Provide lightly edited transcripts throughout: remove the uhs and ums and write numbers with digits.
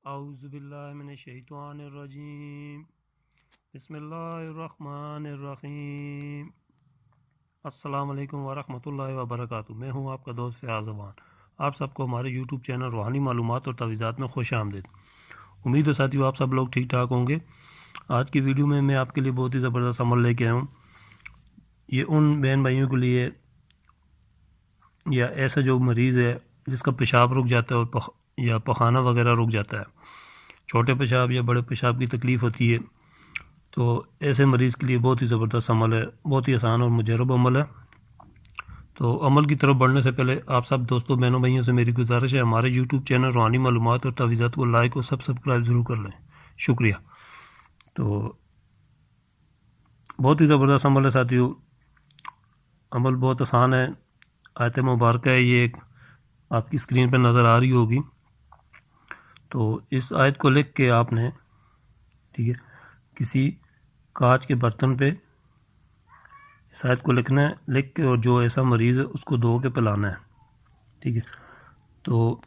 اعوذ باللہ من الشیطان الرجیم بسم اللہ الرحمن الرحیم۔ السلام علیکم ورحمۃ اللہ وبرکاتہ۔ میں ہوں آپ کا دوست فیاض زبان۔ آپ سب کو ہمارے یوٹیوب چینل روحانی معلومات اور تعویذات میں خوش آمدید۔ امید ہے ساتھیو آپ سب لوگ ٹھیک ٹھاک ہوں گے۔ آج کی ویڈیو میں آپ کے لیے بہت ہی زبردست عمل لے کے آیا ہوں۔ یہ ان بہن بھائیوں کے لیے یا ایسا جو مریض ہے جس کا پیشاب رک جاتا ہے اور یا پخانہ وغیرہ رک جاتا ہے، چھوٹے پیشاب یا بڑے پیشاب کی تکلیف ہوتی ہے، تو ایسے مریض کے لیے بہت ہی زبردست عمل ہے، بہت ہی آسان اور مجرب عمل ہے۔ تو عمل کی طرف بڑھنے سے پہلے آپ سب دوستوں بہنوں بھائیوں سے میری گزارش ہے ہمارے یوٹیوب چینل روحانی معلومات اور تعویذات کو لائک اور سبسکرائب ضرور کر لیں، شکریہ۔ تو بہت ہی زبردست عمل ہے ساتھیو، عمل بہت آسان ہے، آیت مبارکہ ہے، یہ ایک آپ کی اسکرین پہ نظر آ رہی ہوگی۔ تو اس آیت کو لکھ کے آپ نے ٹھیک ہے کسی کانچ کے برتن پہ اس آیت کو لکھنا ہے، لکھ کے اور جو ایسا مریض ہے اس کو دھو کے پلانا ہے، ٹھیک ہے۔ تو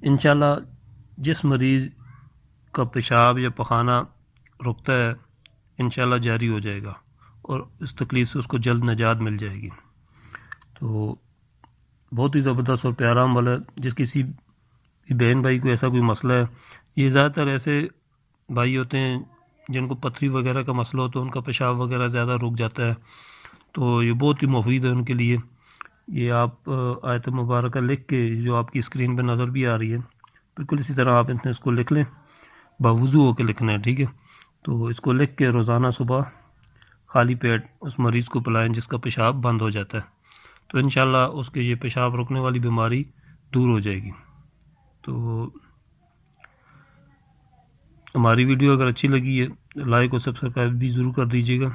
انشاءاللہ جس مریض کا پیشاب یا پخانہ رکتا ہے انشاءاللہ جاری ہو جائے گا اور اس تکلیف سے اس کو جلد نجات مل جائے گی۔ تو بہت ہی زبردست اور پیارا عمل ہے۔ جس کسی بہن بھائی کو ایسا کوئی مسئلہ ہے، یہ زیادہ تر ایسے بھائی ہوتے ہیں جن کو پتھری وغیرہ کا مسئلہ ہوتا ہے، ان کا پیشاب وغیرہ زیادہ رک جاتا ہے، تو یہ بہت ہی مفید ہے ان کے لیے۔ یہ آپ آیت مبارکہ لکھ کے جو آپ کی اسکرین پہ نظر بھی آ رہی ہے، بالکل اسی طرح آپ اس کو لکھ لیں، باوضو ہو کے لکھنا ہے، ٹھیک ہے۔ تو اس کو لکھ کے روزانہ صبح خالی پیٹ اس مریض کو پلائیں جس کا پیشاب بند ہو جاتا ہے، تو انشاءاللہ اس کے یہ پیشاب رکنے والی بیماری دور ہو جائے گی۔ تو ہماری ویڈیو اگر اچھی لگی ہے لائک اور سبسکرائب بھی ضرور کر دیجیے گا۔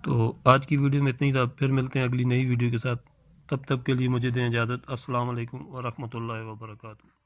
تو آج کی ویڈیو میں اتنا ہی تھا، پھر ملتے ہیں اگلی نئی ویڈیو کے ساتھ، تب تک کے لیے مجھے دیں اجازت۔ السلام علیکم ورحمۃ اللہ وبرکاتہ۔